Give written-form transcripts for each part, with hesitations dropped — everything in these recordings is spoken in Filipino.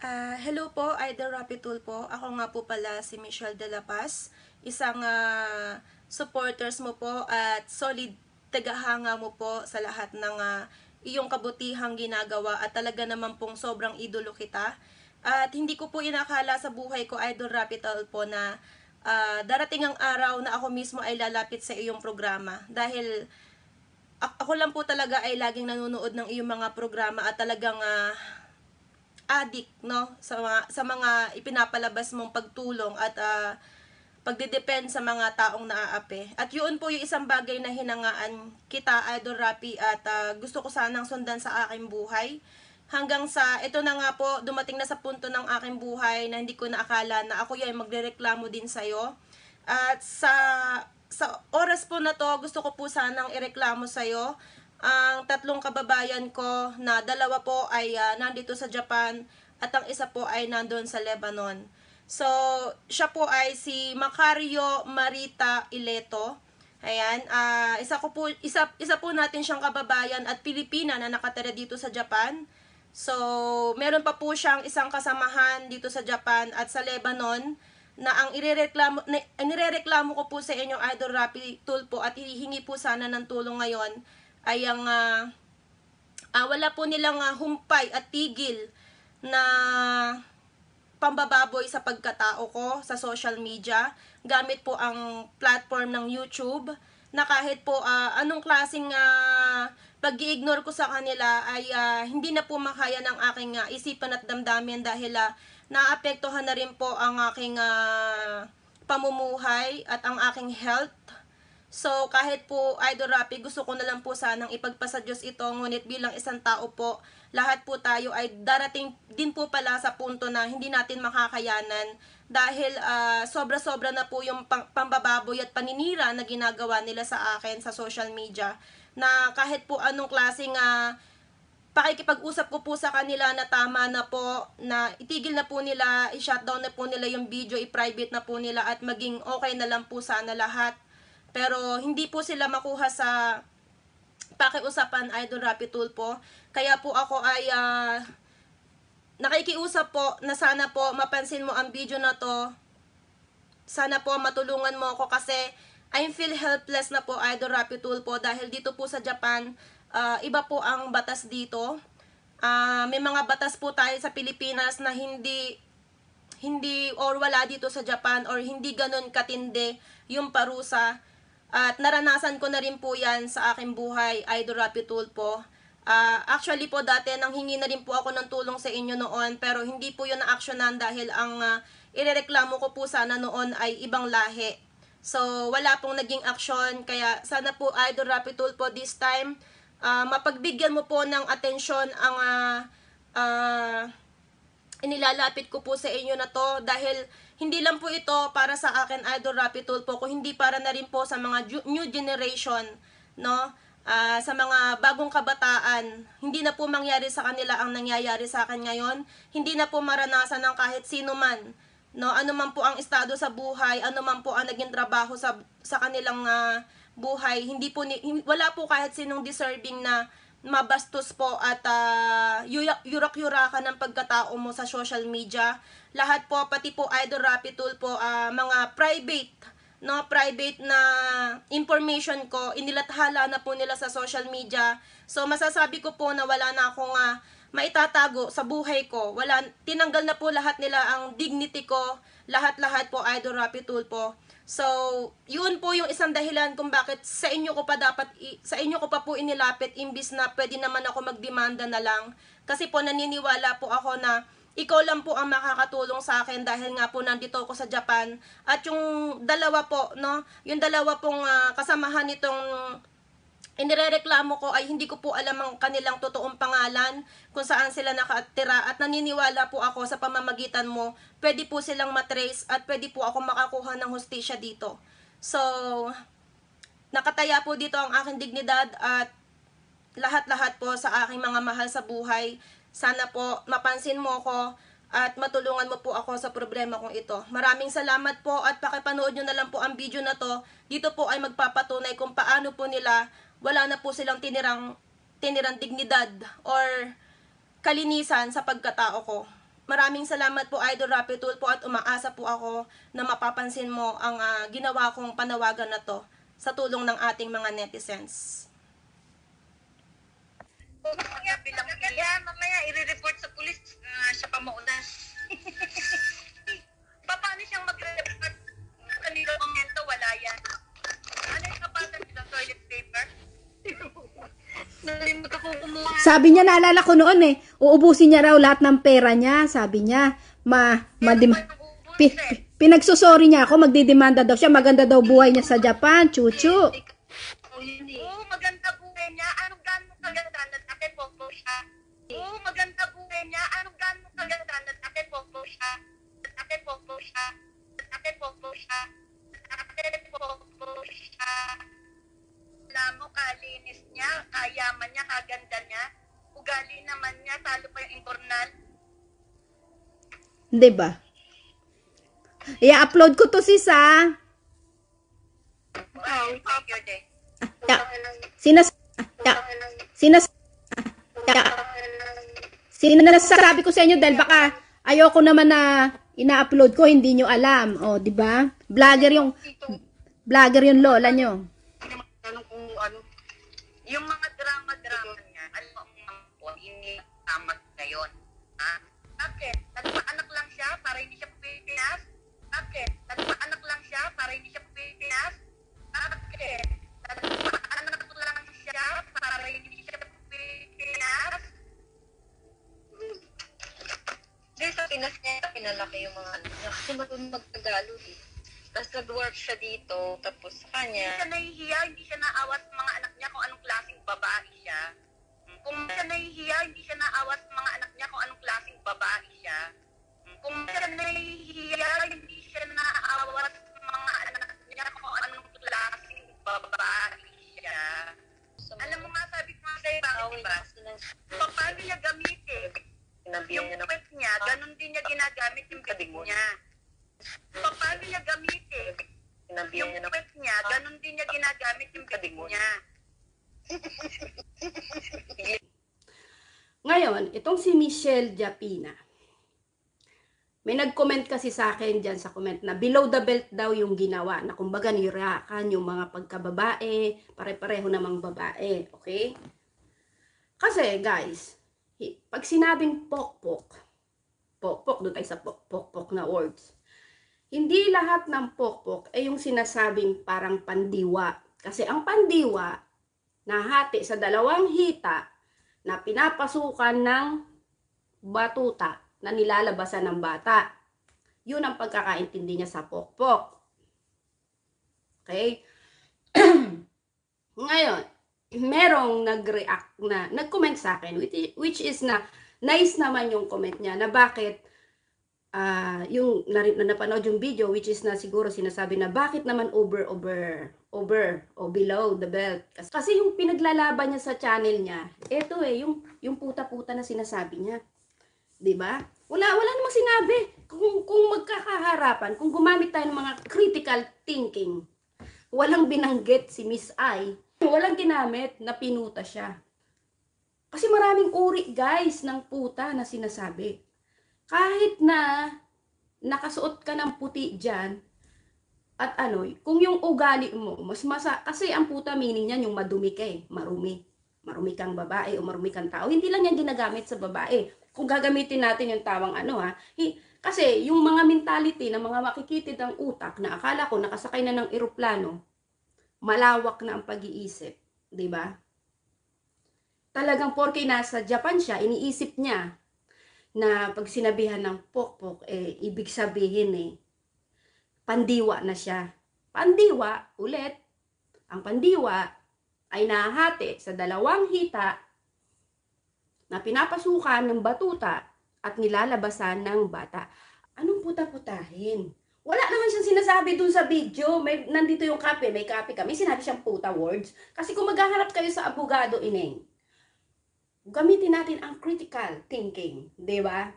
Hello po, Idol Rapitul po. Ako nga po pala si Michelle De La Paz, isang supporters mo po at solid tagahanga mo po sa lahat ng iyong kabutihang ginagawa at talaga naman pong sobrang idolo kita. At hindi ko po inakala sa buhay ko, Idol Rapitul po, na darating ang araw na ako mismo ay lalapit sa iyong programa. Dahil ako lang po talaga ay laging nanonood ng iyong mga programa at talagang addict, no, sa mga ipinapalabas mong pagtulong at pagdedepend sa mga taong naaapi. At yun po yung isang bagay na hinangaan kita, Idol Rapi, at gusto ko sanang sundan sa aking buhay. Hanggang sa ito na nga po, dumating na sa punto ng aking buhay na hindi ko naakala na ako yung magrereklamo din sa'yo. At sa oras po na to, gusto ko po sanang ireklamo sa'yo ang tatlong kababayan ko na dalawa po ay nandito sa Japan at ang isa po ay nandun sa Lebanon. So, siya po ay si Macario Marita Ileto. Ayan, isa po natin siyang kababayan at Pilipina na nakatira dito sa Japan. So, meron pa po siyang isang kasamahan dito sa Japan at sa Lebanon na ang inirereklamo ko po sa inyong Idol Rapi Tulpo at hihingi po sana ng tulong ngayon ay ang wala po nilang humpay at tigil na pambababoy sa pagkatao ko sa social media gamit po ang platform ng YouTube, na kahit po anong klaseng pag-i-ignore ko sa kanila ay hindi na po makaya ng aking isipan at damdamin dahil naapektuhan na rin po ang aking pamumuhay at ang aking health. So, kahit po, Idol Rapi, gusto ko na lang po sanang ipagpasa Diyos ito, ngunit bilang isang tao po, lahat po tayo ay darating din po pala sa punto na hindi natin makakayanan dahil sobra-sobra na po yung pambababoy at paninira na ginagawa nila sa akin sa social media, na kahit po anong klaseng pakikipag-usap ko po sa kanila na tama na po, na itigil na po nila, i-shutdown na po nila yung video, i-private na po nila at maging okay na lang po sana lahat. Pero hindi po sila makuha sa pakiusapan, Idol Rapi Tulpo. Kaya po ako ay nakikiusap po na sana po mapansin mo ang video na to. Sana po matulungan mo ako kasi I feel helpless na po, Idol Rapi Tulpo, dahil dito po sa Japan, iba po ang batas dito. May mga batas po tayo sa Pilipinas na hindi or wala dito sa Japan, or hindi ganun katindi yung parusa. At naranasan ko na rin po yan sa aking buhay, Idol Rapi Tulpo. Actually po dati nanghingi na rin po ako ng tulong sa inyo noon, pero hindi po yun na-actionan dahil ang irereklamo ko po sana noon ay ibang lahi. So wala pong naging action, kaya sana po, Idol Rapi Tulpo, this time mapagbigyan mo po ng atensyon ang inilalapit ko po sa inyo na to, dahil hindi lang po ito para sa akin, Idol Rapi Tulpo, kung hindi para na rin po sa mga new generation, no? Sa mga bagong kabataan, hindi na po mangyari sa kanila ang nangyayari sa akin ngayon. Hindi na po maranasan ng kahit sino man, no? Ano man po ang estado sa buhay, ano man po ang naging trabaho sa kanilang buhay, wala po kahit sinong deserving na mabastos po at yurak-yurakan ng pagkatao mo sa social media. Lahat po, pati po Idol Rapi Tulpo, mga private na information ko, inilathala na po nila sa social media. So masasabi ko po na wala na akong maitatago sa buhay ko. Tinanggal na po lahat nila ang dignity ko, lahat-lahat po, Idol Rapi Tulpo. So, yun po yung isang dahilan kung bakit sa inyo ko pa po inilapit, imbis na pwede naman ako magdemanda na lang. Kasi po naniniwala po ako na ikaw lang po ang makakatulong sa akin dahil nga po nandito ako sa Japan. At yung dalawa po, no, yung dalawa pong kasamahan nitong inirereklamo ko ay hindi ko po alam ang kanilang totoong pangalan, kung saan sila nakatira, at naniniwala po ako sa pamamagitan mo, pwede po silang matrace at pwede po ako makakuha ng hustisya dito. So, nakataya po dito ang aking dignidad at lahat-lahat po sa aking mga mahal sa buhay. Sana po mapansin mo ko at matulungan mo po ako sa problema kong ito. Maraming salamat po at pakipanood nyo na lang po ang video na to. Dito po ay magpapatunay kung paano po nila wala na po silang tinirang dignidad or kalinisan sa pagkatao ko. Maraming salamat po, Idol Rapi Tulfo, at umaasa po ako na mapapansin mo ang ginawa kong panawagan na to sa tulong ng ating mga netizens. Mamaya bilang kaya, mamaya i-report sa pulis, siya pa mauna. Paano siyang mag-report? Kanila komento, wala yan. Ano yung kapatan nila, toilet paper? Nalimut ako kumuha. Sabi niya, naalala ko noon uubusin niya raw lahat ng pera niya. Sabi niya, pinagsusori niya ako, magdidemanda daw siya. Maganda daw buhay niya sa Japan, chuchu. Oo, maganda buhay niya. Anong gano'ng kaganda? Lalaki popo siya. Oo, maganda buhay niya. Anong gano'ng kaganda? Lalaki popo siya. Lalaki popo siya. Lalaki popo siya. Lalaki popo siya. Alam mo, kalinis niya, kayaman niya, kaganda niya. Ugali naman niya, talo pa yung informal. Diba? I-upload ko to, sis, ha? Wow, thank you, Day. Sinasabi ko sa inyo dahil baka ayoko naman na ina-upload ko, hindi nyo alam. O, diba? Vlogger yung lola nyo. Yung mga drama niya, alam mo po, hindi tama ngayon. Ha? Bakit? Nagpaanak lang siya para hindi siya Pilipinas? Bakit? Nagpaanak lang siya para hindi siya Pilipinas? Bakit? Nagpaanak lang siya para hindi siya Pilipinas? Hindi, sa Pinas niya, pinalaki yung mga anak niya. Kasi marunong mag-Tagalog eh. Tapos nag-work siya dito, tapos sa kanya. Hindi siya nahihiya, hindi siya naawa sa mga anak niya kung anong klaseng babae siya. Kung siya nahihiya, hindi siya naawa sa mga anak niya kung anong klaseng babae siya. Kung siya nahihiya, hindi siya naawa sa mga anak niya kung anong klaseng babae siya. Alam mo nga, sabi ko nga sa'yo, bakit diba? Paano niya gamitin? Yung pet niya, ganun din niya ginagamit yung bibig niya. Paano niya gamitin? Yung pet niya, ganun din niya ginagamit yung bibig niya. Ngayon, itong si Michelle Japina, may nag-comment kasi sa akin dyan sa comment na below the belt daw yung ginawa, na kumbaga nirakan yung mga pagkababae, pare-pareho namang babae, okay? Kasi guys, pag sinabing pokpok, doon tayo sa pokpok na words, hindi lahat ng pokpok ay yung sinasabing parang pandiwa. Kasi ang pandiwa, nahati sa dalawang hita na pinapasukan ng batuta na nilalabasan ng bata. Yun ang pagkakaintindi niya sa pokpok. Okay? Ngayon, merong nag-react na, nag-comment sa akin, which is na, nice naman yung comment niya, na bakit, yung napanood yung video, which is na siguro sinasabi na bakit naman over o below the belt. Kasi yung pinaglalaban niya sa channel niya, eto yung puta-puta na sinasabi niya. 'Di ba? Wala namang sinabi. Kung magkakaharapan, kung gumamit tayo ng mga critical thinking, walang binanggit si Miss I, walang ginamit na pinuta siya. Kasi maraming uri, guys, ng puta na sinasabi. Kahit na nakasuot ka ng puti dyan, at kung yung ugali mo, kasi ang puta meaning niyan yung madumi ka marumi. Marumi kang babae o marumi kang tao. Hindi lang yan ginagamit sa babae. Kung gagamitin natin yung tawang kasi yung mga mentality ng mga makikitid ang utak na akala ko nakasakay na ng eroplano, malawak na ang pag-iisip. 'Di ba? Talagang porke nasa Japan siya, iniisip niya na pag sinabihan ng pokpok, ibig sabihin pandiwa na siya. Pandiwa, ulit, ang pandiwa ay nahahati sa dalawang hita na pinapasukan ng batuta at nilalabasan ng bata. Anong puta-putahin? Wala naman siyang sinasabi dun sa video. Nandito yung copy, may copy kami. Sinabi siyang puta words. Kasi kung maghaharap kayo sa abogado, ineng, gamitin natin ang critical thinking, 'di ba?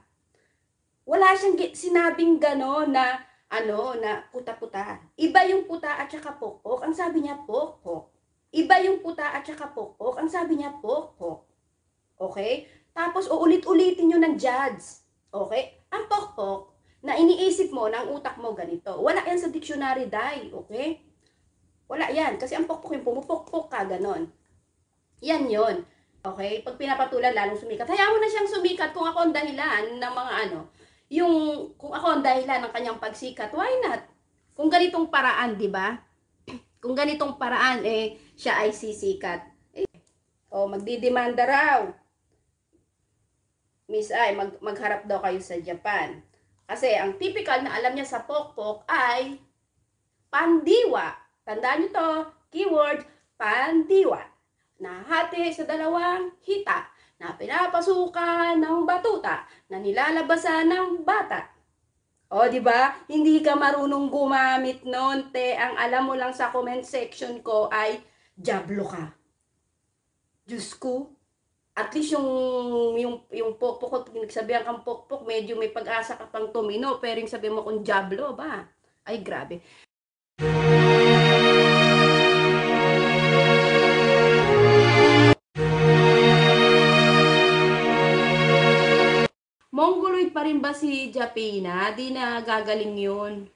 Wala siyang sinabing gano'n na na puta-puta. Iba yung puta at saka pokpok. Ang sabi niya pokpok. Iba yung puta at saka pokpok. Ang sabi niya pokpok. Okay? Tapos uulit-ulitin niyo ng judge. Okay? Ang pokpok, na iniisip mo ng utak mo ganito. Wala yan sa dictionary, Day. Okay? Wala yan. Kasi ang pokpok yung pumupokpok ka, ganon. Yan yon. Okay? Pag pinapatulan, lalong sumikat. Hayaan mo na siyang sumikat kung ako ang dahilan ng mga kung ako ang dahilan ng kanyang pagsikat, why not? Kung ganitong paraan, di ba? Kung ganitong paraan, siya ay sisikat. Magdidemanda raw. Miss Ay, magharap daw kayo sa Japan. Kasi ang typical na alam niya sa pokpok ay pandiwa. Tandaan niyo to, keyword, pandiwa. Nahati sa dalawang hita, na pinapasukan ng batuta, na nilalabasan ng bata. O, di ba? Hindi ka marunong gumamit nun, te. Ang alam mo lang sa comment section ko ay jablo ka. Diyos ko. At least yung pokpok, pag nagsabihan kang pokpok, medyo may pag-asa ka pang tumino. Pero yung sabihin mo kung jablo, ba? Ay, grabe. Mongoloid pa rin ba si Japina? Di na gagaling yun.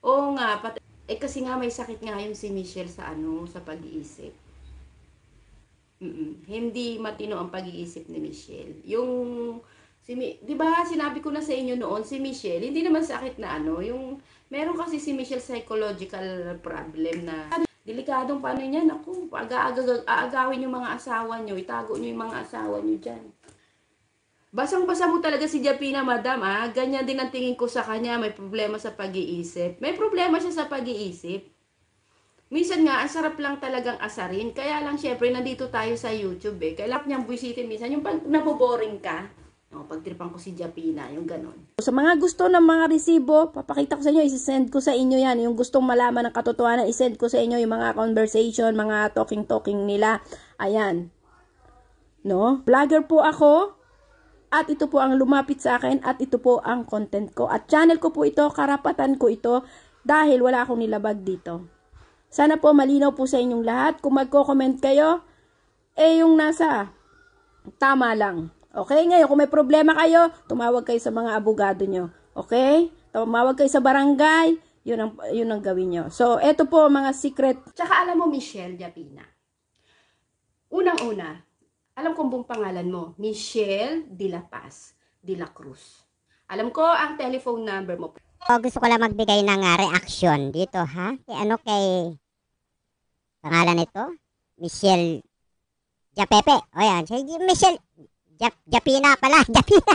Oo nga, kasi nga may sakit nga yun si Michelle sa sa pag-iisip. Hindi matino ang pag-iisip ni Michelle. Di ba sinabi ko na sa inyo noon, si Michelle, hindi naman sakit na meron kasi si Michelle psychological problem na, delikadong paano niya, naku, aagawin yung mga asawa nyo, itago nyo yung mga asawa nyo dyan. Basang-basa mo talaga si Japina, madam, ganyan din ang tingin ko sa kanya, may problema sa pag-iisip. May problema siya sa pag-iisip. Minsan nga, ang sarap lang talagang asarin. Kaya lang, syempre, nandito tayo sa YouTube Kailangan niyang buwisitin minsan. Yung pag naboboring ka, pagtripan ko si Japina, yung ganon. Sa mga gusto ng mga resibo, papakita ko sa inyo, isi-send ko sa inyo yan. Yung gustong malaman ng katotohanan, isend ko sa inyo yung mga conversation, mga talking nila. Ayan. No? Vlogger po ako. At ito po ang lumapit sa akin. At ito po ang content ko. At channel ko po ito, karapatan ko ito. Dahil wala akong nilabag dito. Sana po malinaw po sa inyong lahat. Kung magko-comment kayo, yung nasa tama lang. Okay? Ngayon, kung may problema kayo, tumawag kayo sa mga abogado nyo. Okay? Tumawag kayo sa barangay, yun ang gawin nyo. So, eto po mga secret. Tsaka alam mo, Michelle Japina. Unang-una, alam kong buong pangalan mo, Michelle de la Paz de la Cruz. Alam ko ang telephone number mo. Gusto ko lang magbigay ng reaction dito, ha? Kay pangalan nito? Michelle Japepe. O yan, Michelle Japina pala. Japina.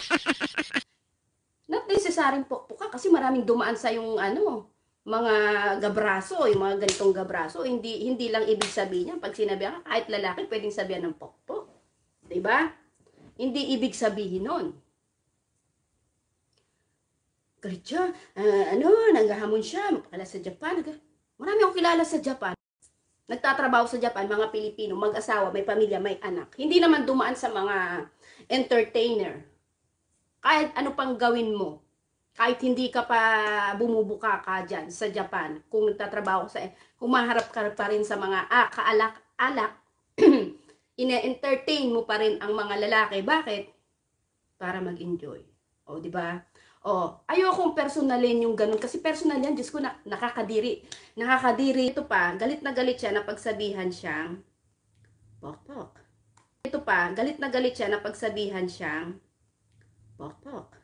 Not necessarily pokpok kasi maraming dumaan sa yung mga gabraso, yung mga ganitong gabraso. Hindi lang ibig sabihin niya. Pag sinabi ka, kahit lalaki, pwedeng sabihan ng pokpok. Diba? Hindi ibig sabihin nun. Galit siya, nanggahamon siya, makilala sa Japan. Marami akong kilala sa Japan. Nagtatrabaho sa Japan, mga Pilipino, mag-asawa, may pamilya, may anak. Hindi naman dumaan sa mga entertainer. Kahit ano pang gawin mo, kahit hindi ka pa bumubuka ka dyan sa Japan, kung nagtatrabaho kung maharap ka pa rin sa mga kaalak-alak, ine-entertain mo pa rin ang mga lalaki. Bakit? Para mag-enjoy. O, di ba? Ayokong personalin yung ganun. Kasi personal yan, Diyos ko, nakakadiri. Nakakadiri. Ito pa, galit na galit siya na pagsabihan siyang pokpok. Ito pa, galit na galit siya na pagsabihan siyang pokpok.